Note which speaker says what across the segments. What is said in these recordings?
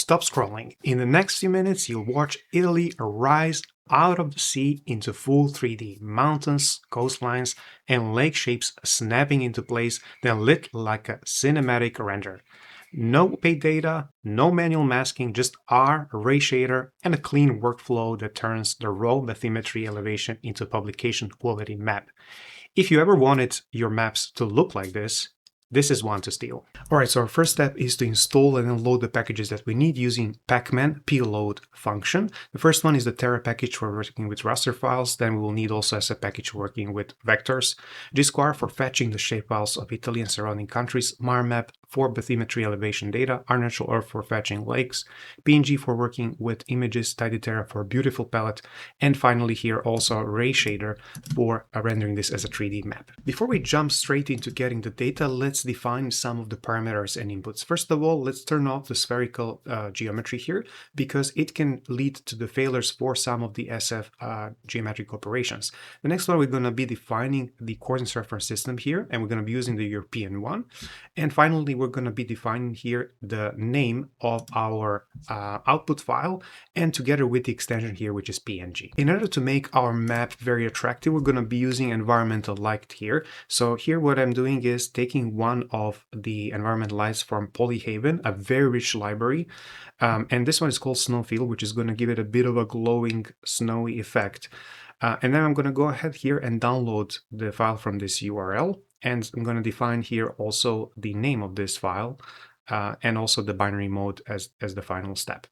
Speaker 1: Stop scrolling. In the next few minutes, you'll watch Italy arise out of the sea into full 3D. Mountains, coastlines, and lake shapes snapping into place, then lit like a cinematic render. No paid data, no manual masking, just R, Rayshader, and a clean workflow that turns the raw bathymetry elevation into a publication quality map. If you ever wanted your maps to look like this is one to steal. Alright, so our first step is to install and unload the packages that we need using pacman pload function. The first one is the Terra package for working with raster files. Then we will need also as a package working with vectors. GEBCO for fetching the shapefiles of Italy and surrounding countries. MarMap for bathymetry elevation data. Natural Earth for fetching lakes. PNG for working with images. tidyterra for beautiful palette. And finally here also Rayshader for rendering this as a 3D map. Before we jump straight into getting the data, let's define some of the parameters and inputs. First of all, let's turn off the spherical geometry here because it can lead to the failures for some of the SF geometric operations. The next one, we're going to be defining the coordinates reference system here, and we're going to be using the European one. And finally, we're going to be defining here the name of our output file, and together with the extension here, which is PNG. In order to make our map very attractive, we're going to be using environmental light here. So here what I'm doing is taking one of the environmental lights from Polyhaven, a very rich library. And this one is called Snowfield, which is going to give it a bit of a glowing, snowy effect. And then I'm going to go ahead here and download the file from this URL. And I'm going to define here also the name of this file and also the binary mode as the final step.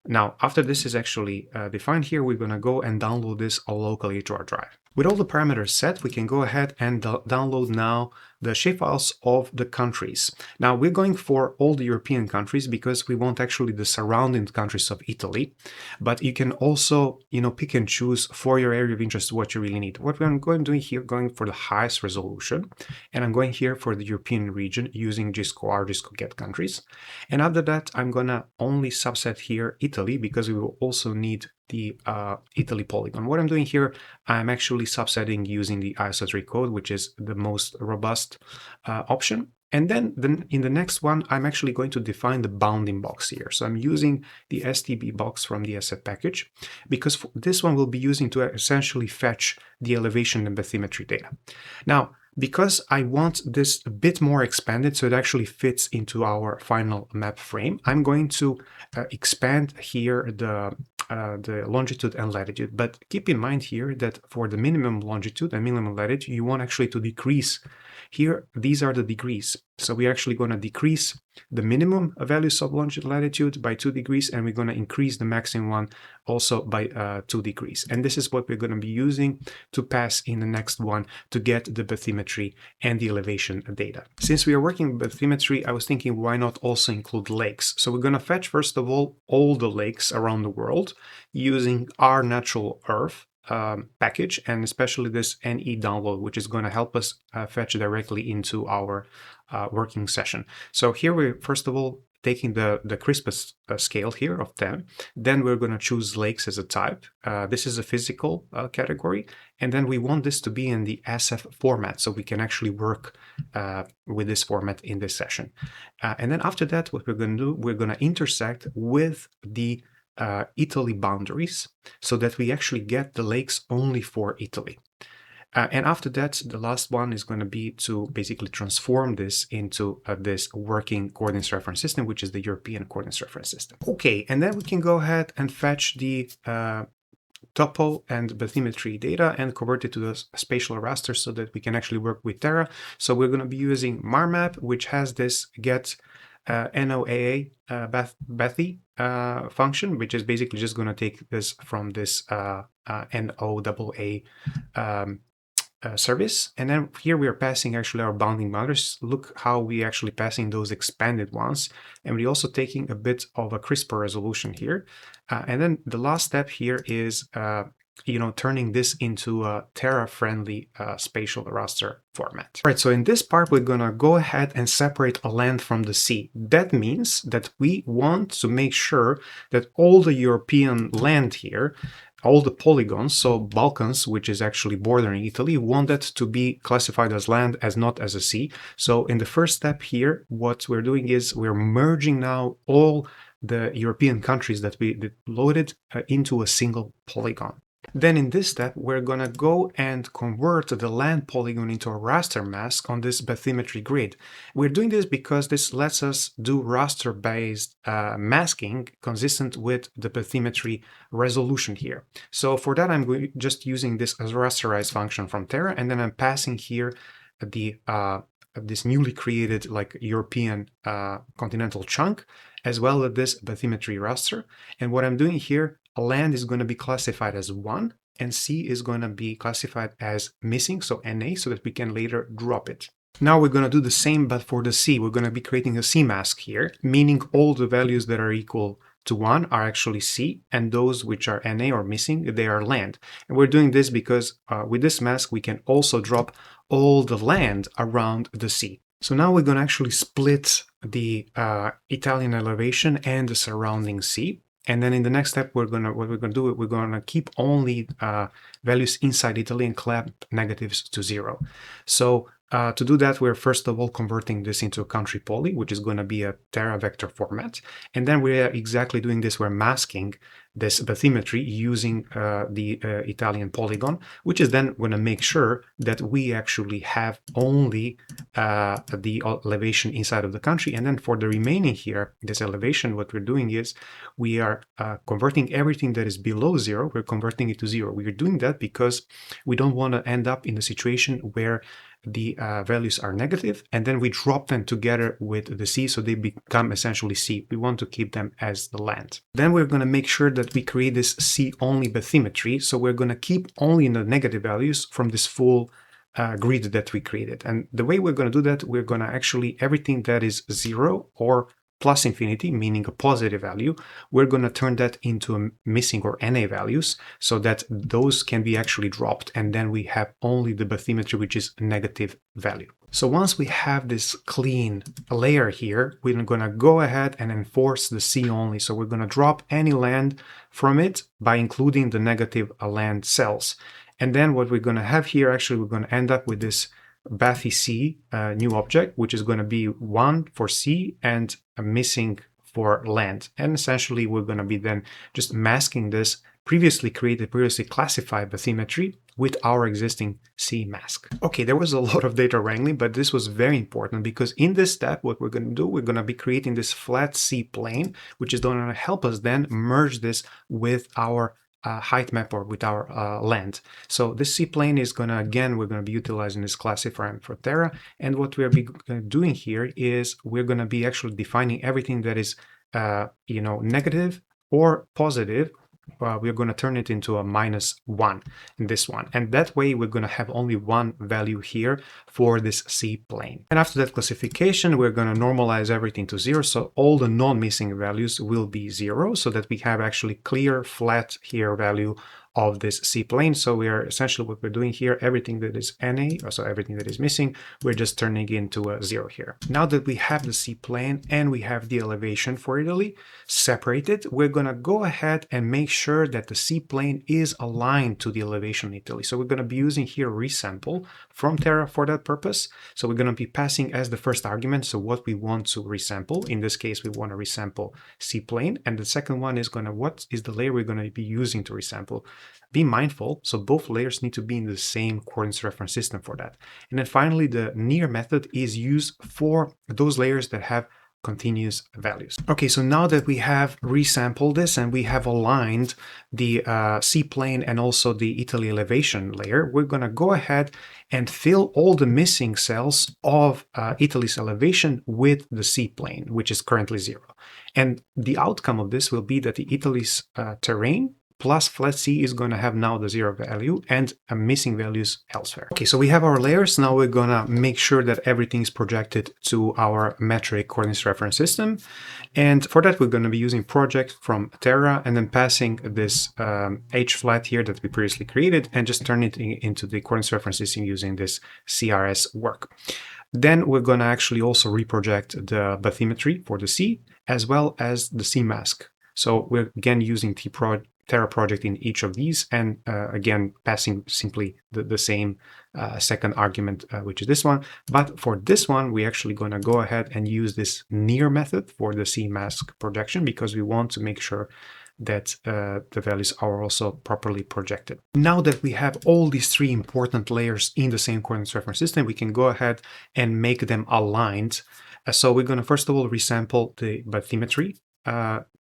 Speaker 1: Now, after this is actually defined here, we're going to go and download this locally to our drive. With all the parameters set, we can go ahead and download now the shapefiles of the countries. Now, we're going for all the European countries because we want actually the surrounding countries of Italy. But you can also, pick and choose for your area of interest what you really need. What I'm going to do here, going for the highest resolution, and I'm going here for the European region using GEBCO or GEBCO get countries. And after that, I'm going to only subset here Italy because we will also need the Italy polygon. What I'm doing here, I'm actually subsetting using the ISO3 code, which is the most robust option. And then in the next one, I'm actually going to define the bounding box here. So I'm using the STB box from the SF package because this one will be using to essentially fetch the elevation and bathymetry data. Now, because I want this a bit more expanded so it actually fits into our final map frame, I'm going to expand here the longitude and latitude. But keep in mind here that for the minimum longitude and minimum latitude, you want actually to decrease. Here, these are the degrees. So we're actually going to decrease the minimum values of longitude and latitude by 2 degrees, and we're going to increase the maximum one also by 2 degrees. And this is what we're going to be using to pass in the next one to get the bathymetry and the elevation data. Since we are working with bathymetry, I was thinking why not also include lakes. So we're going to fetch first of all the lakes around the world using our Natural Earth package, and especially this NE download, which is going to help us fetch directly into our working session. So here we're first of all taking the crispest scale here of 10. Then we're going to choose lakes as a type. This is a physical category. And then we want this to be in the SF format so we can actually work with this format in this session. And then after that, what we're going to do, we're going to intersect with the Italy boundaries so that we actually get the lakes only for Italy. And after that, the last one is going to be to basically transform this into this working coordinates reference system, which is the European coordinates reference system. Okay, and then we can go ahead and fetch the topo and bathymetry data and convert it to the spatial raster so that we can actually work with Terra. So we're going to be using MarMap, which has this get NOAA bathy function, which is basically just going to take this from this NOAA service. And then here we are passing actually our bounding boundaries. Look how we actually passing those expanded ones. And we're also taking a bit of a crisper resolution here. And then the last step here is turning this into a Terra-friendly spatial raster format. All right, so in this part, we're going to go ahead and separate a land from the sea. That means that we want to make sure that all the European land here, all the polygons, so Balkans, which is actually bordering Italy, want that to be classified as land, as not as a sea. So in the first step here, what we're doing is we're merging now all the European countries that we loaded into a single polygon. Then in this step, we're going to go and convert the land polygon into a raster mask on this bathymetry grid. We're doing this because this lets us do raster-based masking consistent with the bathymetry resolution here. So for that, I'm just using this as rasterize function from Terra, and then I'm passing here the this newly created like European continental chunk, as well as this bathymetry raster. And what I'm doing here, land is going to be classified as 1 and C is going to be classified as missing, so NA, so that we can later drop it. Now we're going to do the same, but for the C, we're going to be creating a C mask here, meaning all the values that are equal to 1 are actually C, and those which are NA or missing, they are land. And we're doing this because with this mask, we can also drop all the land around the C. So now we're going to actually split the Italian elevation and the surrounding sea. And then in the next step, what we're going to do, we're going to keep only values inside Italy and clamp negatives to 0. So to do that, we're first of all converting this into a country poly, which is going to be a Terra vector format. And then we're exactly doing this. We're masking this bathymetry using the Italian polygon, which is then going to make sure that we actually have only the elevation inside of the country. And then for the remaining here, this elevation, what we're doing is we are converting everything that is below 0. We're converting it to 0. We're doing that because we don't want to end up in a situation where the values are negative and then we drop them together with the sea, so they become essentially sea. We want to keep them as the land. Then we're going to make sure that we create this sea only bathymetry, so we're going to keep only in the negative values from this full grid that we created. And the way we're going to do that, we're going to actually, everything that is 0 or plus infinity, meaning a positive value, we're going to turn that into a missing or NA values so that those can be actually dropped, and then we have only the bathymetry, which is a negative value. So once we have this clean layer here, we're going to go ahead and enforce the sea only. So we're going to drop any land from it by including the negative land cells. And then what we're going to have here, actually, we're going to end up with this bathy C new object, which is going to be 1 for C and a missing for land. And essentially, we're going to be then just masking this previously classified bathymetry with our existing C mask. Okay, there was a lot of data wrangling, but this was very important because in this step, what we're going to do, we're going to be creating this flat C plane, which is going to help us then merge this with our height map or with our land. So this C plane is going to, again, we're going to be utilizing this classifier for Terra. And what we're doing here is we're going to be actually defining everything that is, negative or positive. We're going to turn it into a -1 in this one. And that way we're going to have only one value here for this C plane. And after that classification, we're going to normalize everything to 0. So all the non-missing values will be 0 so that we have actually clear flat here value of this C plane. So we are essentially what we're doing here, everything that is NA, so everything that is missing, we're just turning into a 0 here. Now that we have the C plane and we have the elevation for Italy separated, we're going to go ahead and make sure that the C plane is aligned to the elevation in Italy. So we're going to be using here resample from Terra for that purpose. So we're going to be passing as the first argument, so what we want to resample. In this case, we want to resample C plane. And the second one is what is the layer we're going to be using to resample. Be mindful, so both layers need to be in the same coordinates reference system for that. And then finally, the near method is used for those layers that have continuous values. Okay, so now that we have resampled this and we have aligned the C plane and also the Italy elevation layer, we're going to go ahead and fill all the missing cells of Italy's elevation with the C plane, which is currently 0. And the outcome of this will be that the Italy's terrain plus flat C is going to have now the 0 value and missing values elsewhere. Okay, so we have our layers. Now we're going to make sure that everything is projected to our metric coordinates reference system. And for that, we're going to be using project from Terra and then passing this H flat here that we previously created and just turn it into the coordinates reference system using this CRS work. Then we're going to actually also reproject the bathymetry for the C as well as the C mask. So we're again using Terra project in each of these, and again, passing simply the same second argument, which is this one. But for this one, we're actually going to go ahead and use this near method for the sea mask projection, because we want to make sure that the values are also properly projected. Now that we have all these three important layers in the same coordinate reference system, we can go ahead and make them aligned. So we're going to first of all resample the bathymetry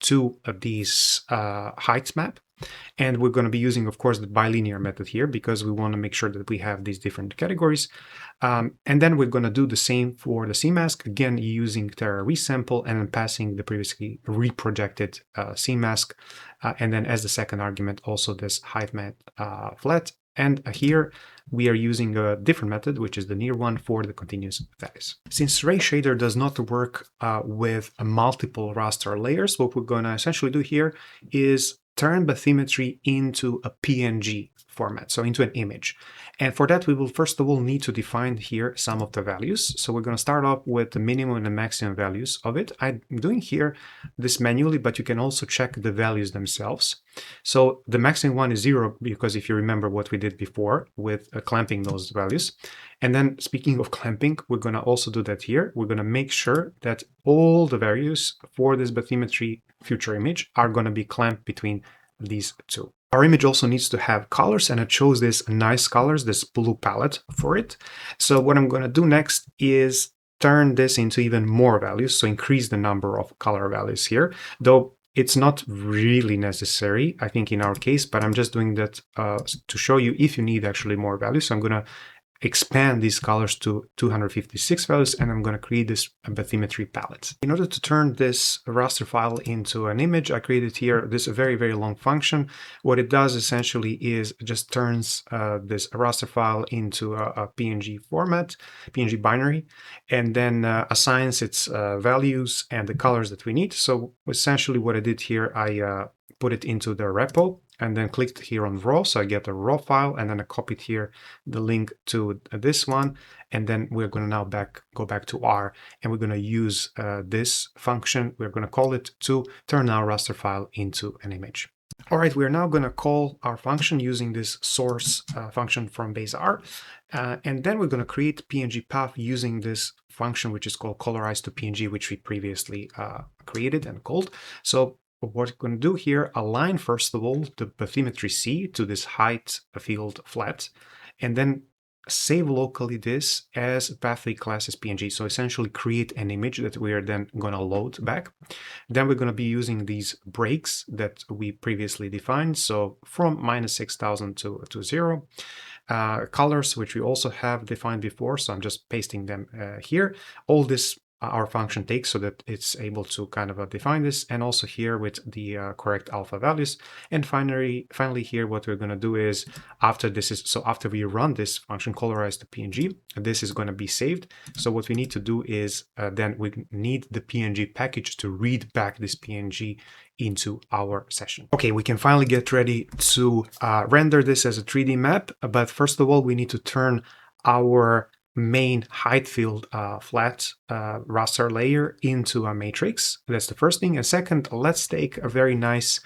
Speaker 1: to these height map. And we're going to be using, of course, the bilinear method here, because we want to make sure that we have these different categories. And then we're going to do the same for the sea mask, again, using Terra resample and then passing the previously reprojected sea mask. And then as the second argument, also this height map flat. And here we are using a different method, which is the near one for the continuous values. Since Rayshader does not work with multiple raster layers, what we're going to essentially do here is turn bathymetry into a PNG format, so into an image. And for that, we will first of all need to define here some of the values. So we're going to start off with the minimum and the maximum values of it. I'm doing here this manually, but you can also check the values themselves. So the maximum one is 0, because if you remember what we did before with clamping those values. And then speaking of clamping, we're going to also do that here. We're going to make sure that all the values for this bathymetry future image are going to be clamped between these two. Our image also needs to have colors, and I chose this nice colors, this blue palette for it. So what I'm going to do next is turn this into even more values, so increase the number of color values here, though it's not really necessary, I think, in our case, but I'm just doing that to show you if you need actually more values. So I'm going to expand these colors to 256 values, and I'm going to create this bathymetry palette. In order to turn this raster file into an image, I created here this very, very long function. What it does essentially is just turns this raster file into a PNG format, PNG binary, and then assigns its values and the colors that we need. So essentially what I did here, I put it into the repo and then clicked here on raw. So I get a raw file, and then I copied here the link to this one. And then we're going to now go back to R, and we're going to use this function. We're going to call it to turn our raster file into an image. All right, we're now going to call our function using this source function from base R. And then we're going to create PNG path using this function, which is called Colorize to PNG, which we previously created and called. So what we're going to do here, align first of all the bathymetry C to this height field flat, and then save locally this as bathy classes PNG. So essentially create an image that we are then going to load back. Then we're going to be using these breaks that we previously defined. So from -6000 to 0. Colors, which we also have defined before. So I'm just pasting them here. All this our function takes so that it's able to kind of define this, and also here with the correct alpha values. And finally here what we're going to do is after we run this function colorize to PNG, this is going to be saved. So what we need to do is then we need the PNG package to read back this PNG into our session. Okay, we can finally get ready to render this as a 3D map, but first of all we need to turn our main height field flat raster layer into a matrix. That's the first thing. And second, let's take a very nice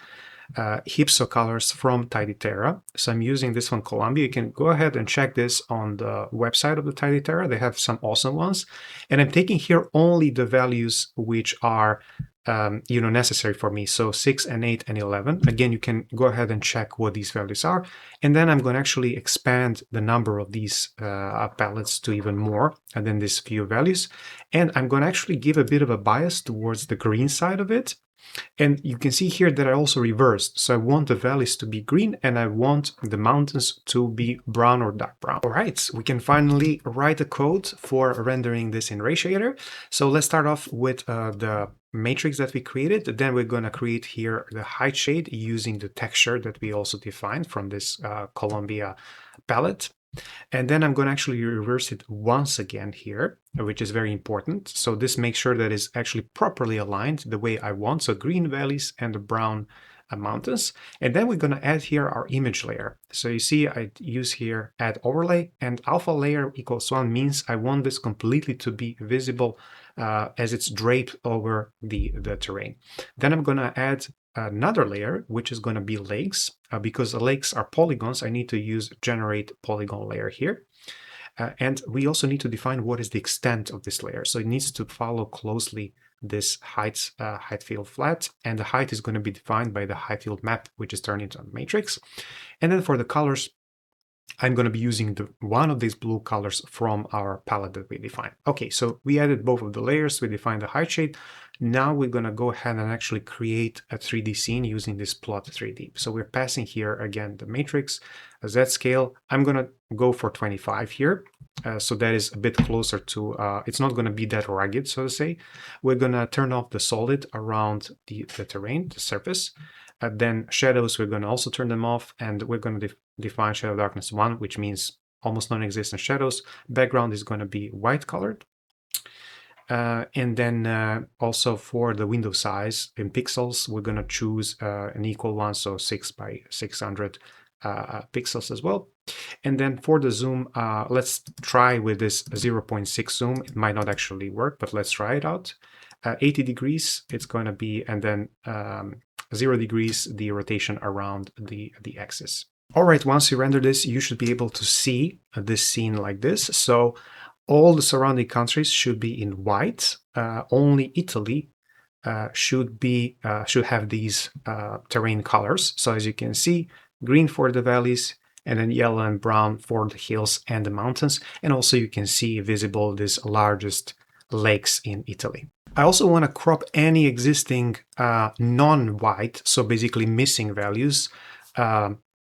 Speaker 1: GEBCO colors from Tidy Terra. So I'm using this one, Columbia. You can go ahead and check this on the website of the Tidy Terra. They have some awesome ones. And I'm taking here only the values which are necessary for me. So 6 and 8 and 11. Again, you can go ahead and check what these values are. And then I'm going to actually expand the number of these palettes to even more, and then these few values. And I'm going to actually give a bit of a bias towards the green side of it. And you can see here that I also reversed. So I want the valleys to be green, and I want the mountains to be brown or dark brown. All right, we can finally write a code for rendering this in Rayshader. So let's start off with the matrix that we created. Then we're going to create here the height shade using the texture that we also defined from this Columbia palette. And then I'm going to actually reverse it once again here, which is very important. So this makes sure that it's actually properly aligned the way I want. So green valleys and the brown mountains. And then we're going to add here our image layer. So you see I use here add overlay, and alpha layer equals 1 means I want this completely to be visible as it's draped over the terrain. Then I'm going to add another layer, which is going to be lakes. Because the lakes are polygons, I need to use generate polygon layer here. And we also need to define what is the extent of this layer. So it needs to follow closely this height field flat, and the height is going to be defined by the height field map, which is turned into a matrix. And then for the colors, I'm going to be using one of these blue colors from our palette that we defined. Okay, so we added both of the layers, we defined the height shade. Now we're going to go ahead and actually create a 3D scene using this plot 3D. So we're passing here again the matrix, a Z scale. I'm going to go for 25 here. So that is a bit closer to, it's not going to be that rugged, so to say. We're going to turn off the solid around the terrain, the surface. Then shadows, we're going to also turn them off, and we're going to define shadow darkness 1, which means almost non-existent shadows. Background is going to be white colored. And then also for the window size in pixels, we're going to choose an equal one, so 6 by 600 pixels as well. And then for the zoom, let's try with this 0.6 zoom. It might not actually work, but let's try it out. 80 degrees it's going to be, and then 0 degrees the rotation around the axis. All right, once you render this, you should be able to see this scene like this. So all the surrounding countries should be in white. Only Italy should have these terrain colors. So as you can see, green for the valleys, and then yellow and brown for the hills and the mountains. And also you can see visible these largest lakes in Italy. I also want to crop any existing non-white, so basically missing values,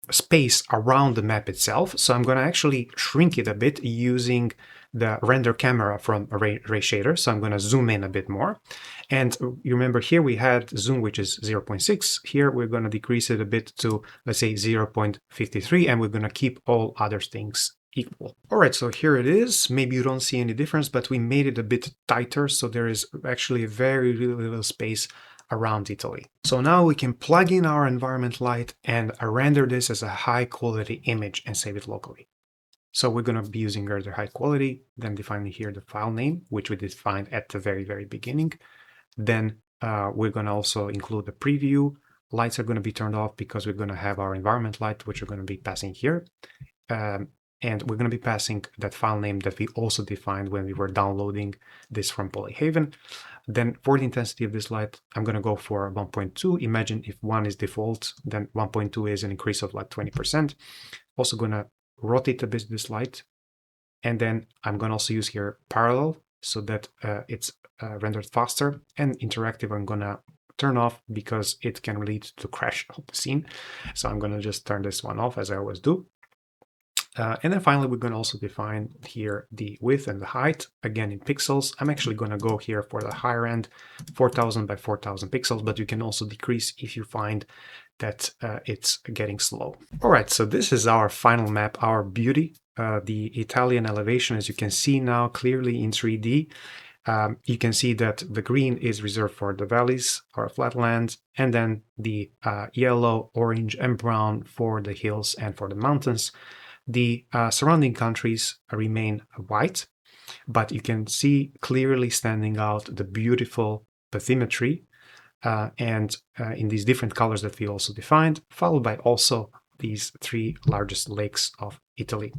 Speaker 1: space around the map itself. So I'm going to actually shrink it a bit using the render camera from Rayshader. So I'm going to zoom in a bit more. And you remember here we had zoom, which is 0.6. Here we're going to decrease it a bit to, let's say, 0.53, and we're going to keep all other things equal. All right, so here it is. Maybe you don't see any difference, but we made it a bit tighter, so there is actually very little space around Italy. So now we can plug in our environment light and render this as a high quality image and save it locally. So we're going to be using render high quality, then defining here the file name, which we defined at the very beginning. Then we're going to also include the preview. Lights are going to be turned off because we're going to have our environment light, which we're going to be passing here. And we're going to be passing that file name that we also defined when we were downloading this from Polyhaven. Then for the intensity of this light, I'm going to go for 1.2. Imagine if 1 is default, then 1.2 is an increase of like 20%. Also going to rotate a bit this light. And then I'm going to also use here parallel so that it's rendered faster. And interactive, I'm going to turn off because it can lead to crash of the scene. So I'm going to just turn this one off, as I always do. And then finally, we're going to also define here the width and the height, again in pixels. I'm actually going to go here for the higher end, 4000 by 4000 pixels, but you can also decrease if you find that it's getting slow. All right, so this is our final map, our beauty, the Italian elevation, as you can see now clearly in 3D. You can see that the green is reserved for the valleys or flatlands, and then the yellow, orange, and brown for the hills and for the mountains. The surrounding countries remain white, but you can see clearly standing out the beautiful bathymetry and in these different colors that we also defined, followed by also these 3 largest lakes of Italy.